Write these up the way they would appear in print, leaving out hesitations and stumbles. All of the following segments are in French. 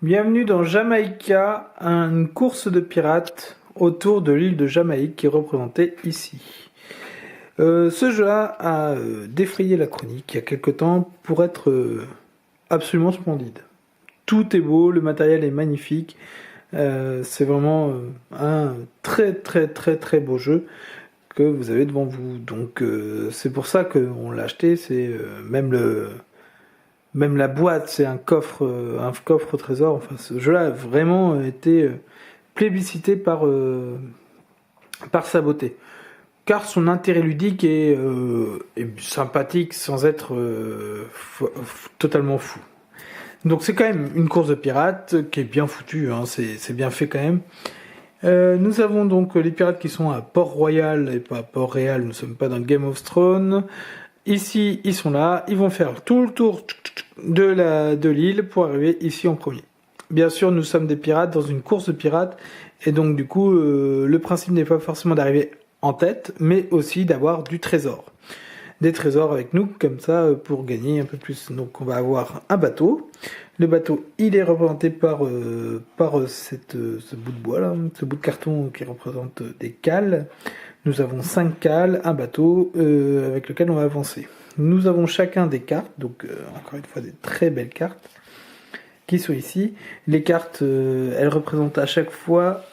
Bienvenue dans Jamaïca, une course de pirates autour de l'île de Jamaïque qui est représentée ici. Ce jeu-là a défrayé la chronique il y a quelque temps pour être absolument splendide. Tout est beau, le matériel est magnifique, c'est vraiment un très beau jeu que vous avez devant vous. Donc c'est pour ça qu'on l'a acheté, c'est même la boîte, c'est un coffre au trésor. Enfin, ce jeu-là a vraiment été plébiscité par sa beauté. Car son intérêt ludique est sympathique sans être totalement fou. Donc c'est quand même une course de pirates qui est bien foutue, hein, c'est bien fait quand même. Nous avons donc les pirates qui sont à Port-Royal et pas à Port-Réal, nous ne sommes pas dans Game of Thrones. Ici, ils sont là, ils vont faire tout le tour de l'île pour arriver ici en premier. Bien sûr, nous sommes des pirates dans une course de pirates, et donc du coup, le principe n'est pas forcément d'arriver en tête, mais aussi d'avoir du trésor. Des trésors avec nous, comme ça, pour gagner un peu plus. Donc on va avoir un bateau. Le bateau, il est représenté par ce bout de bois, là, ce bout de carton qui représente des cales. Nous avons 5 cales, un bateau avec lequel on va avancer. Nous avons chacun des cartes, donc encore une fois des très belles cartes qui sont ici. Les cartes, elles représentent à chaque fois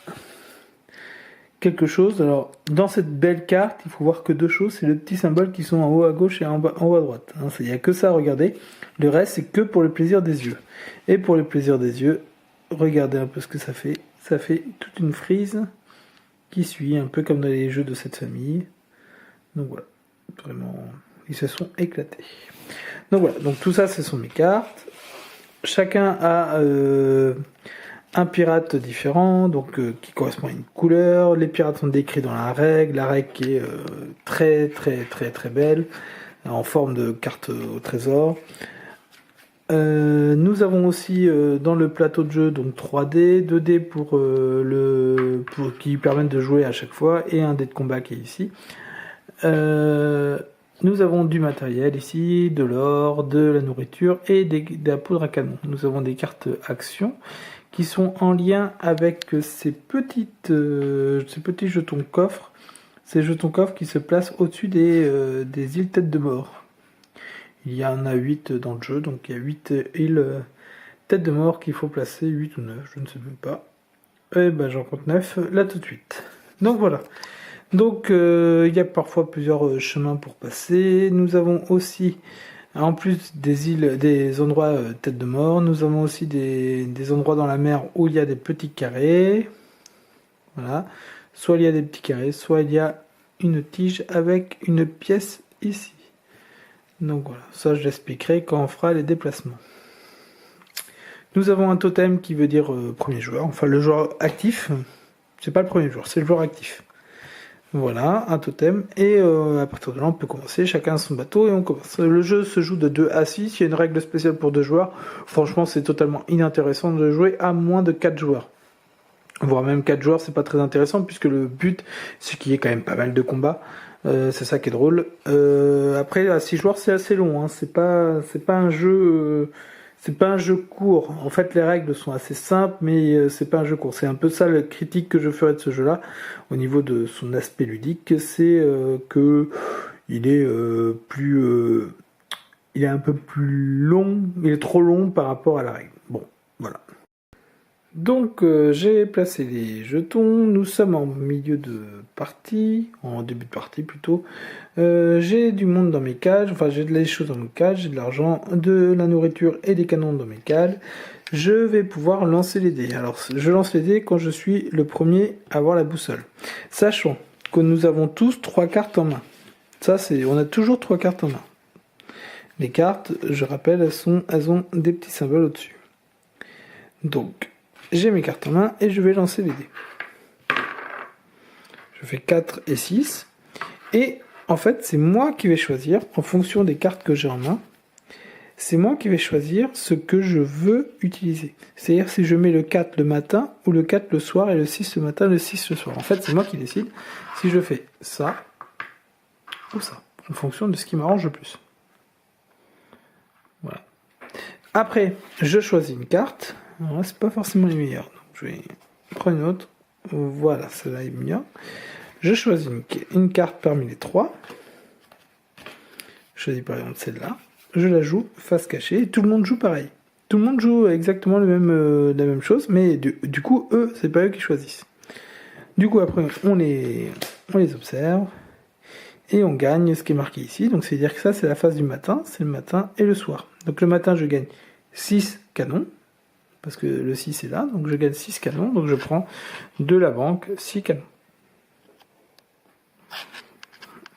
quelque chose. Alors, dans cette belle carte, il faut voir que deux choses. C'est le petit symbole qui sont en haut à gauche et en haut à droite. Il n'y a que ça à regarder. Le reste, c'est que pour le plaisir des yeux. Et pour le plaisir des yeux, regardez un peu ce que ça fait. Ça fait toute une frise qui suit, un peu comme dans les jeux de cette famille. Donc voilà, vraiment, ils se sont éclatés. Donc voilà, donc tout ça, ce sont mes cartes. Chacun a un pirate différent, donc qui correspond à une couleur. Les pirates sont décrits dans la règle qui est très belle, en forme de carte au trésor. Nous avons aussi dans le plateau de jeu donc 3D, 2D pour qui permettent de jouer à chaque fois, et un dé de combat qui est ici. Nous avons du matériel ici, de l'or, de la nourriture et de la poudre à canon. Nous avons des cartes actions qui sont en lien avec ces petits jetons coffres. Ces jetons coffres qui se placent au-dessus des îles têtes de mort. Il y en a 8 dans le jeu, donc il y a 8 îles têtes de mort qu'il faut placer, 8 ou 9, je ne sais même pas. Et ben j'en compte 9 là tout de suite. Donc voilà. Donc il y a parfois plusieurs chemins pour passer. Nous avons aussi, en plus des îles, des endroits têtes de mort, nous avons aussi des endroits dans la mer où il y a des petits carrés. Voilà. Soit il y a des petits carrés, soit il y a une tige avec une pièce ici. Donc voilà, ça je l'expliquerai quand on fera les déplacements. Nous avons un totem qui veut dire premier joueur, enfin le joueur actif. C'est pas le premier joueur, c'est le joueur actif. Voilà, un totem, et à partir de là on peut commencer, chacun a son bateau et on commence. Le jeu se joue de 2 à 6, il y a une règle spéciale pour 2 joueurs. Franchement c'est totalement inintéressant de jouer à moins de 4 joueurs. Voire même 4 joueurs, c'est pas très intéressant puisque le but c'est qu'il y ait quand même pas mal de combats. C'est ça qui est drôle. Après à 6 joueurs c'est assez long, hein. C'est pas un jeu court. En fait les règles sont assez simples, mais c'est pas un jeu court. C'est un peu ça la critique que je ferais de ce jeu-là au niveau de son aspect ludique, c'est que il est il est un peu plus long, il est trop long par rapport à la règle. Bon, voilà. Donc j'ai placé les jetons, nous sommes en milieu de partie, en début de partie plutôt. J'ai du monde dans mes cages, enfin j'ai des choses dans mes cages, j'ai de l'argent, de la nourriture et des canons dans mes cales. Je vais pouvoir lancer les dés. Alors je lance les dés quand je suis le premier à avoir la boussole. Sachant que nous avons tous 3 cartes en main. On a toujours 3 cartes en main. Les cartes, je rappelle, elles ont des petits symboles au-dessus. Donc j'ai mes cartes en main et je vais lancer les dés. Je fais 4 et 6. Et en fait, c'est moi qui vais choisir, en fonction des cartes que j'ai en main, c'est moi qui vais choisir ce que je veux utiliser. C'est-à-dire si je mets le 4 le matin, ou le 4 le soir, et le 6 le matin, le 6 le soir. En fait, c'est moi qui décide si je fais ça ou ça, en fonction de ce qui m'arrange le plus. Voilà. Après, je choisis une carte. Alors là, c'est pas forcément les meilleurs. Donc, je vais prendre une autre. Voilà, celle-là est bien. Je choisis une carte parmi les 3. Je choisis par exemple celle-là. Je la joue face cachée. Et tout le monde joue pareil. Tout le monde joue exactement la même chose, mais du coup, eux, c'est pas eux qui choisissent. Du coup, après, on les observe. Et on gagne ce qui est marqué ici. Donc, c'est-à-dire que ça, c'est la phase du matin. C'est le matin et le soir. Donc, le matin, je gagne 6 canons. Parce que le 6 est là. Donc, je gagne 6 canons. Donc, je prends de la banque 6 canons.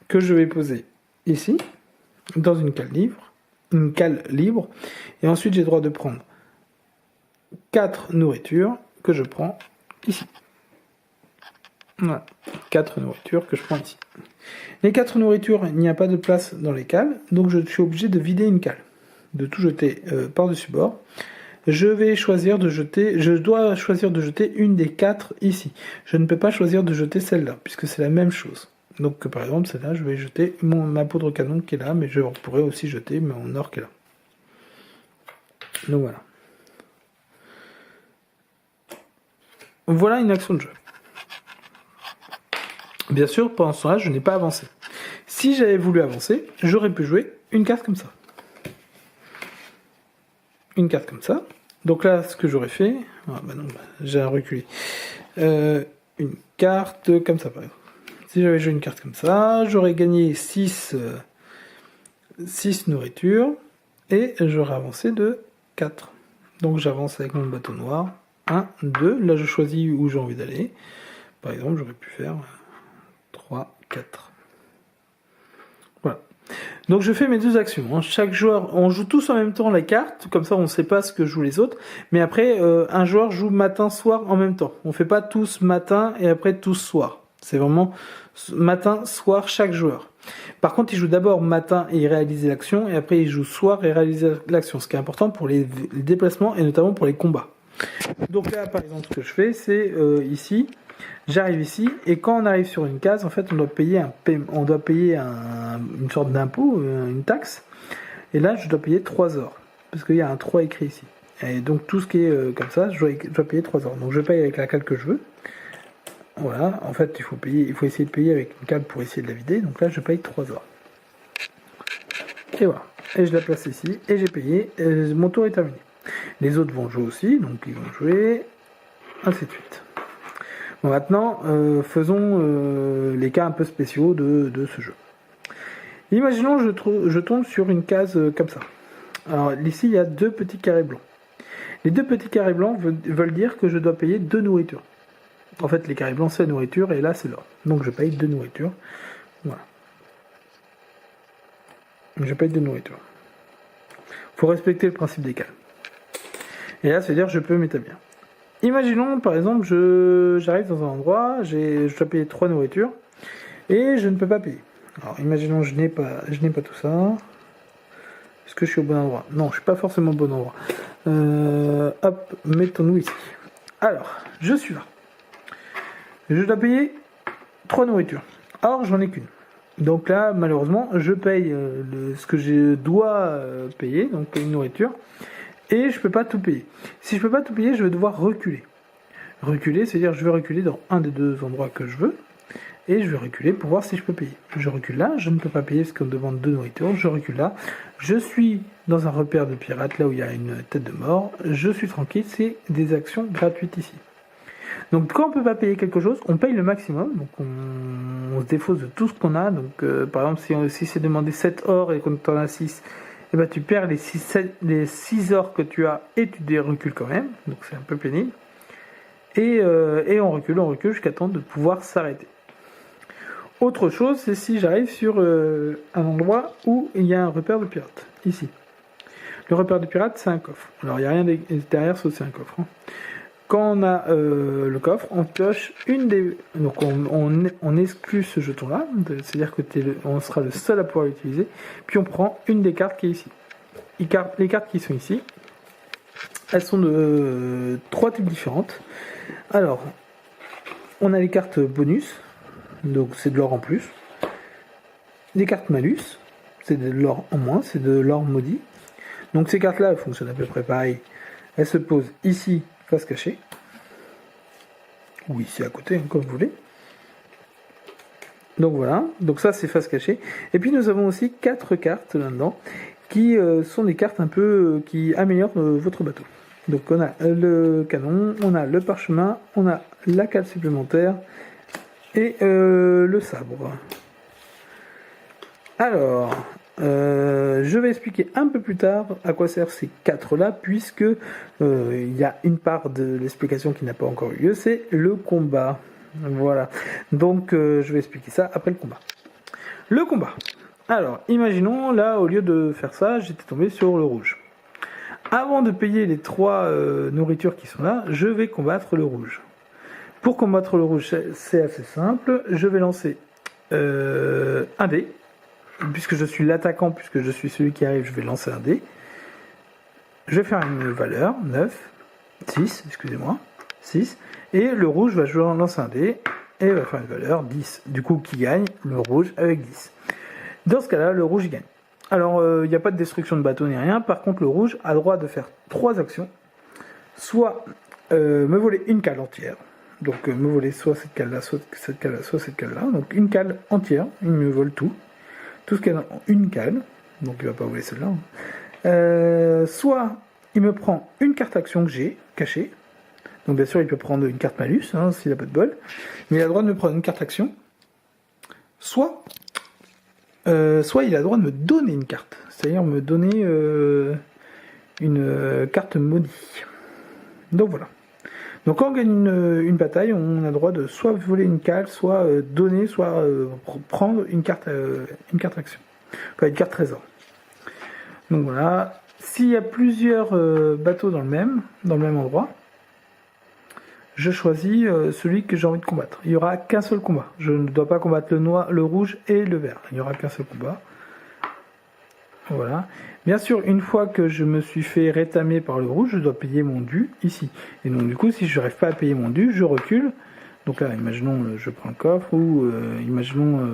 Que je vais poser ici. Dans une cale libre. Et ensuite, j'ai le droit de prendre 4 nourritures que je prends ici. Voilà. 4 nourritures que je prends ici. Les 4 nourritures, il n'y a pas de place dans les cales, donc je suis obligé de vider une cale, de tout jeter par-dessus bord. Je dois choisir de jeter une des 4 ici. Je ne peux pas choisir de jeter celle-là, puisque c'est la même chose. Donc par exemple, celle-là, je vais jeter ma poudre canon qui est là, mais je pourrais aussi jeter mon or qui est là. Donc voilà. Voilà une action de jeu. Bien sûr, pendant ce temps-là, je n'ai pas avancé. Si j'avais voulu avancer, j'aurais pu jouer une carte comme ça. Une carte comme ça. Donc là, ce que j'aurais fait... Ah bah non, j'ai reculé. Une carte comme ça, par exemple. Si j'avais joué une carte comme ça, j'aurais gagné 6 nourritures. Et j'aurais avancé de 4. Donc j'avance avec mon bateau noir. 1, 2. Là, je choisis où j'ai envie d'aller. Par exemple, j'aurais pu faire 3, 4. Voilà. Donc je fais mes 2 actions. Hein. Chaque joueur, on joue tous en même temps la carte, comme ça on ne sait pas ce que jouent les autres. Mais après, un joueur joue matin-soir en même temps. On ne fait pas tous matin et après tous soir. C'est vraiment matin-soir chaque joueur. Par contre, il joue d'abord matin et il réalise l'action, et après il joue soir et il réalise l'action. Ce qui est important pour les déplacements et notamment pour les combats. Donc là, par exemple, ce que je fais, c'est ici. J'arrive ici, et quand on arrive sur une case, en fait, on doit payer une sorte d'impôt, une taxe. Et là, je dois payer 3 ors, parce qu'il y a un 3 écrit ici. Et donc, tout ce qui est comme ça, je dois payer 3 ors. Donc, je paye avec la cale que je veux. Voilà, en fait, il faut essayer de payer avec une cale pour essayer de la vider. Donc là, je paye 3 ors. Et voilà. Et je la place ici, et j'ai payé, et mon tour est terminé. Les autres vont jouer aussi, donc ils vont jouer, ainsi de suite. Bon, maintenant, faisons les cas un peu spéciaux de ce jeu. Imaginons je tombe sur une case comme ça. Alors ici, il y a 2 petits carrés blancs. Les 2 petits carrés blancs veulent dire que je dois payer 2 nourritures. En fait, les carrés blancs, c'est la nourriture, et là, c'est l'or. Donc, je paye 2 nourritures. Voilà. Je paye 2 nourritures. Il faut respecter le principe des cales. Et là, c'est-à-dire que je peux m'établir. Imaginons, par exemple, j'arrive dans un endroit, je dois payer 3 nourritures, et je ne peux pas payer. Alors, imaginons, je n'ai pas tout ça. Est-ce que je suis au bon endroit? Non, je ne suis pas forcément au bon endroit. Hop, mettons-nous ici. Alors, je suis là. Je dois payer 3 nourritures. Or, j'en ai qu'une. Donc là, malheureusement, je paye ce que je dois payer, donc une nourriture. Et je peux pas tout payer. Si je peux pas tout payer, je vais devoir reculer. Reculer, c'est-à-dire je vais reculer dans un des 2 endroits que je veux. Et je vais reculer pour voir si je peux payer. Je recule là, je ne peux pas payer parce qu'on me demande 2 nourritures. Je recule là. Je suis dans un repère de pirates, là où il y a une tête de mort. Je suis tranquille, c'est des actions gratuites ici. Donc quand on peut pas payer quelque chose, on paye le maximum. Donc on se défausse de tout ce qu'on a. Donc par exemple, si c'est demandé 7 or et qu'on en a 6... et ben tu perds les 6 ors que tu as et tu recules quand même, donc c'est un peu pénible. Et on recule jusqu'à temps de pouvoir s'arrêter. Autre chose, c'est si j'arrive sur un endroit où il y a un repère de pirates, ici. Le repère de pirates, c'est un coffre. Alors il n'y a rien derrière, sauf c'est un coffre. Hein. Quand on a le coffre, on pioche une des... Donc on exclut ce jeton-là, c'est-à-dire que on sera le seul à pouvoir l'utiliser, puis on prend une des cartes qui est ici. Les cartes qui sont ici, elles sont de 3 types différentes. Alors, on a les cartes bonus, donc c'est de l'or en plus. Les cartes malus, c'est de l'or en moins, c'est de l'or maudit. Donc ces cartes-là, elles fonctionnent à peu près pareil Elle se pose ici, face cachée. Ou ici à côté, hein, comme vous voulez. Donc voilà, donc ça c'est face cachée. Et puis nous avons aussi 4 cartes là-dedans, qui sont des cartes un peu qui améliorent votre bateau. Donc on a le canon, on a le parchemin, on a la cale supplémentaire et le sabre. Alors, je vais expliquer un peu plus tard à quoi servent ces 4 là, puisque il y a une part de l'explication qui n'a pas encore eu lieu, c'est le combat. Voilà, donc je vais expliquer ça après le combat. Le combat. Alors, imaginons, là, au lieu de faire ça, j'étais tombé sur le rouge. Avant de payer les 3 nourritures qui sont là, je vais combattre le rouge. Pour combattre le rouge, c'est assez simple. Je vais lancer un dé. Puisque je suis l'attaquant, puisque je suis celui qui arrive, je vais lancer un dé. Je vais faire une valeur, 9, 6, excusez-moi, 6. Et le rouge va lancer un dé et va faire une valeur 10. Du coup, qui gagne? Le rouge avec 10. Dans ce cas-là, le rouge gagne. Alors, il n'y a pas de destruction de bateau ni rien. Par contre, le rouge a le droit de faire 3 actions. Soit me voler une cale entière. Donc, me voler soit cette cale-là, soit cette cale-là, soit cette cale-là. Donc, une cale entière. Il me vole tout. Tout ce qu'il y a dans une cale. Donc, il ne va pas voler celle-là. Soit il me prend une carte action que j'ai cachée. Donc bien sûr, il peut prendre une carte malus, hein, s'il n'a pas de bol. Mais il a le droit de me prendre une carte action. Soit il a le droit de me donner une carte. C'est-à-dire me donner une carte maudite. Donc voilà. Donc quand on gagne une bataille, on a le droit de soit voler une cale, soit donner, soit prendre une carte action. Enfin, une carte trésor. Donc voilà. S'il y a plusieurs bateaux dans le même endroit, je choisis celui que j'ai envie de combattre. Il n'y aura qu'un seul combat. Je ne dois pas combattre le noir, le rouge et le vert. Il n'y aura qu'un seul combat. Voilà. Bien sûr, une fois que je me suis fait rétamer par le rouge, je dois payer mon dû ici. Et donc du coup, si je n'arrive pas à payer mon dû, je recule. Donc là, imaginons, je prends le coffre, ou imaginons,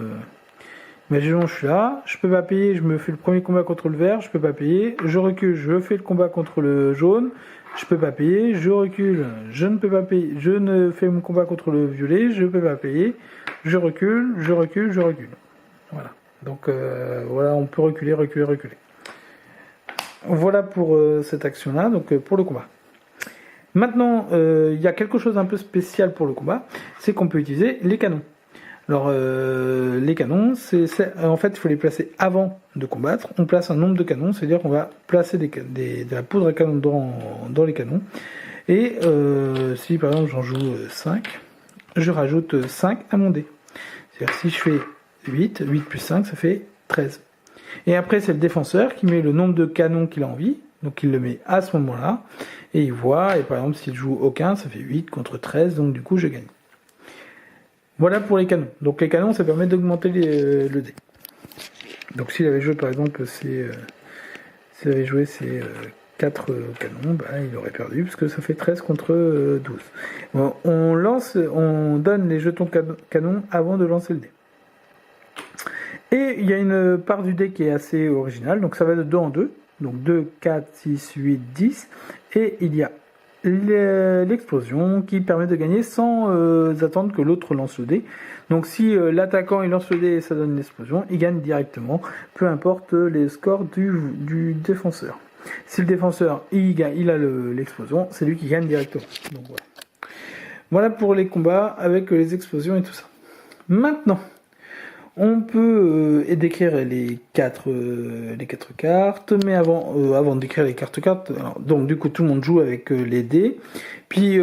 je suis là, je peux pas payer, je me fais le premier combat contre le vert, je peux pas payer, je recule, je fais le combat contre le jaune, je peux pas payer, je recule, je ne peux pas payer, je ne fais mon combat contre le violet, je peux pas payer, je recule, je recule, je recule. Voilà. Donc voilà, on peut reculer. Voilà pour cette action-là, donc pour le combat. Maintenant, il y a quelque chose d'un peu spécial pour le combat, c'est qu'on peut utiliser les canons. Alors, les canons, en fait, il faut les placer avant de combattre. On place un nombre de canons, c'est-à-dire qu'on va placer de la poudre à canon dans les canons. Et si, par exemple, j'en joue 5, je rajoute 5 à mon dé. C'est-à-dire si je fais 8 plus 5, ça fait 13. Et après, c'est le défenseur qui met le nombre de canons qu'il a envie. Donc, il le met à ce moment-là. Et il voit, et par exemple, s'il joue aucun, ça fait 8 contre 13. Donc, du coup, je gagne. Voilà pour les canons. Donc les canons, ça permet d'augmenter le dé. Donc s'il avait joué par exemple s'il avait joué ces 4 canons, bah, il aurait perdu parce que ça fait 13 contre 12. Bon, on donne les jetons canons avant de lancer le dé. Et il y a une part du dé qui est assez originale, donc ça va de 2 en 2. Donc 2, 4, 6, 8, 10. Et il y a l'explosion qui permet de gagner sans attendre que l'autre lance le dé. Donc si l'attaquant il lance le dé et ça donne une explosion, il gagne directement, peu importe les scores du défenseur. Si le défenseur il a l'explosion, c'est lui qui gagne directement. Donc voilà pour les combats avec les explosions et tout ça. Maintenant, on peut décrire les quatre cartes, mais avant de décrire les cartes, donc du coup tout le monde joue avec les dés, puis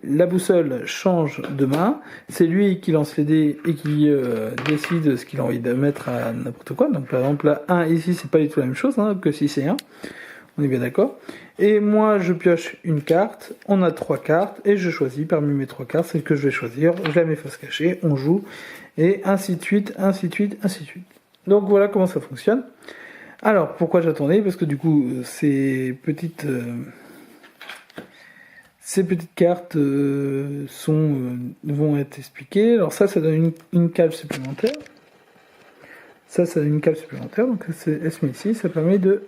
la boussole change de main, c'est lui qui lance les dés et qui décide ce qu'il a envie de mettre à n'importe quoi. Donc par exemple la 1 ici c'est pas du tout la même chose que si c'est 1, on est bien d'accord. Et moi je pioche une carte, on a 3 cartes, et je choisis parmi mes 3 cartes celle que je vais choisir, je la mets face cachée, on joue, et ainsi de suite, ainsi de suite, ainsi de suite. Donc voilà comment ça fonctionne. Alors pourquoi j'attendais? Parce que du coup ces petites cartes vont être expliquées. Alors ça donne une cale supplémentaire. Ça donne une cale supplémentaire, donc elle se met ici, ça permet de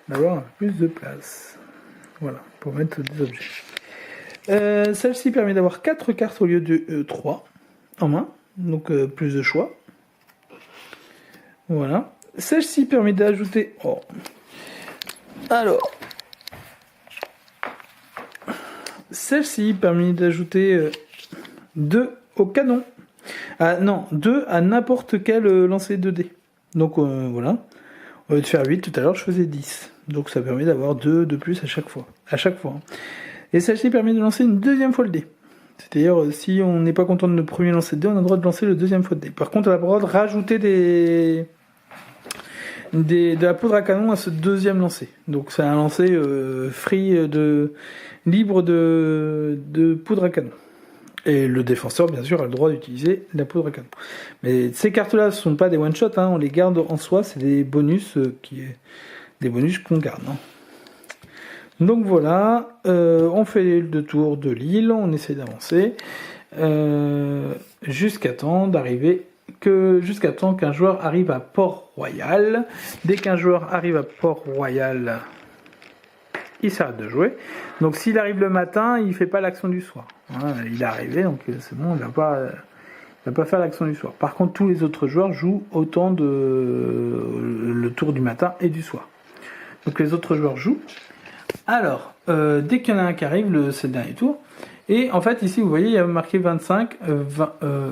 d'avoir plus de place. Voilà, pour mettre des objets. Celle-ci permet d'avoir 4 cartes au lieu de 3 en main, donc plus de choix. Voilà. Celle-ci permet d'ajouter... Oh. Alors... Celle-ci permet d'ajouter 2 au canon. Ah non, 2 à n'importe quel lancer de dés. Donc voilà. Au lieu de faire 8 tout à l'heure, je faisais 10. Donc ça permet d'avoir 2 de plus à chaque fois. Et celle-ci permet de lancer une deuxième fois le dé. C'est-à-dire, si on n'est pas content de notre premier lancer de dé, on a le droit de lancer le deuxième fois de dé. Par contre, on a le droit de rajouter de la poudre à canon à ce deuxième lancer. Donc c'est un lancer libre de poudre à canon. Et le défenseur, bien sûr, a le droit d'utiliser la poudre à canon. Mais ces cartes-là ne sont pas des one-shot, hein, on les garde en soi, c'est des bonus des bonus qu'on garde. Hein. Donc voilà, on fait le tour de l'île, on essaie d'avancer jusqu'à temps qu'un joueur arrive à Port-Royal. Dès qu'un joueur arrive à Port-Royal, il s'arrête de jouer. Donc s'il arrive le matin, il fait pas l'action du soir. Voilà, il est arrivé, donc c'est bon, il va pas faire l'action du soir. Par contre, tous les autres joueurs jouent autant le tour du matin et du soir. Donc les autres joueurs jouent. Alors, dès qu'il y en a un qui arrive, c'est le dernier tour. Et en fait, ici, vous voyez, il y a marqué 25,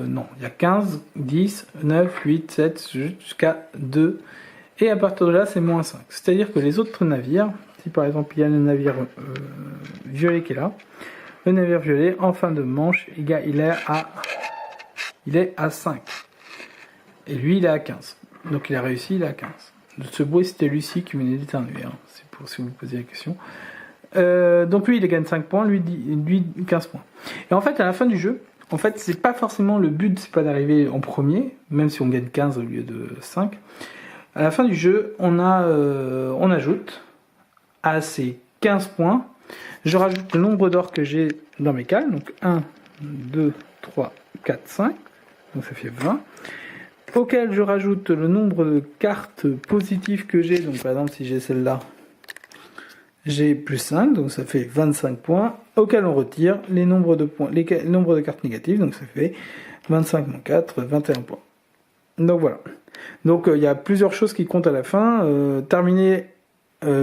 non, il y a 15, 10, 9, 8, 7, jusqu'à 2. Et à partir de là, c'est moins 5. C'est-à-dire que les autres navires, si par exemple, il y a le navire violet qui est là, le navire violet, en fin de manche, il est à 5. Et lui, il est à 15. Donc il a réussi, il est à 15. Ce bruit, c'était Lucie qui venait d'éternuer, hein. C'est pour si vous vous posez la question. Donc lui, il gagne 5 points, lui 15 points. Et en fait, à la fin du jeu, en fait, c'est pas forcément le but, c'est pas d'arriver en premier, même si on gagne 15 au lieu de 5. À la fin du jeu, on ajoute à ces 15 points, je rajoute le nombre d'or que j'ai dans mes cales, donc 1, 2, 3, 4, 5, donc ça fait 20, auquel je rajoute le nombre de cartes positives que j'ai, donc par exemple si j'ai celle-là, j'ai plus 5, donc ça fait 25 points, auquel on retire les nombres de cartes négatives, donc ça fait 25 moins 4, 21 points. Donc voilà. Donc il y a plusieurs choses qui comptent à la fin. Terminer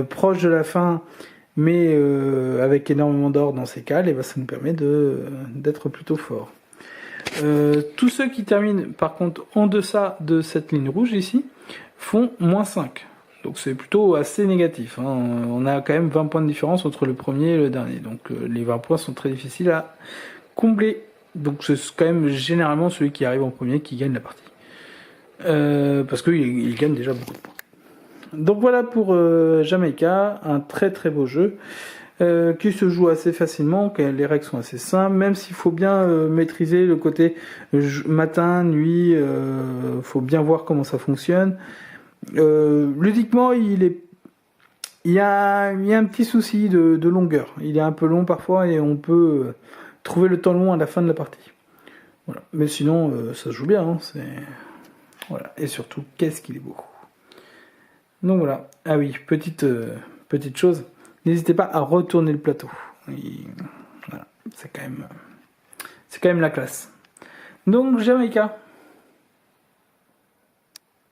proche de la fin, mais avec énormément d'or dans ces cales, et ben, ça nous permet d'être plutôt fort. Tous ceux qui terminent par contre en deçà de cette ligne rouge ici font moins 5. Donc c'est plutôt assez négatif. Hein. On a quand même 20 points de différence entre le premier et le dernier. Donc les 20 points sont très difficiles à combler. Donc c'est quand même généralement celui qui arrive en premier qui gagne la partie. Parce qu'il gagne déjà beaucoup de points. Donc voilà pour Jamaica, un très très beau jeu qui se joue assez facilement, les règles sont assez simples, même s'il faut bien maîtriser le côté matin, nuit, faut bien voir comment ça fonctionne. Ludiquement, il y a un petit souci de longueur. Il est un peu long parfois et on peut trouver le temps long à la fin de la partie. Voilà. Mais sinon, ça se joue bien. Hein, voilà. Et surtout, qu'est-ce qu'il est beau. Donc voilà. Ah oui, petite chose. N'hésitez pas à retourner le plateau. Voilà. C'est quand même la classe. Donc, Jamaica.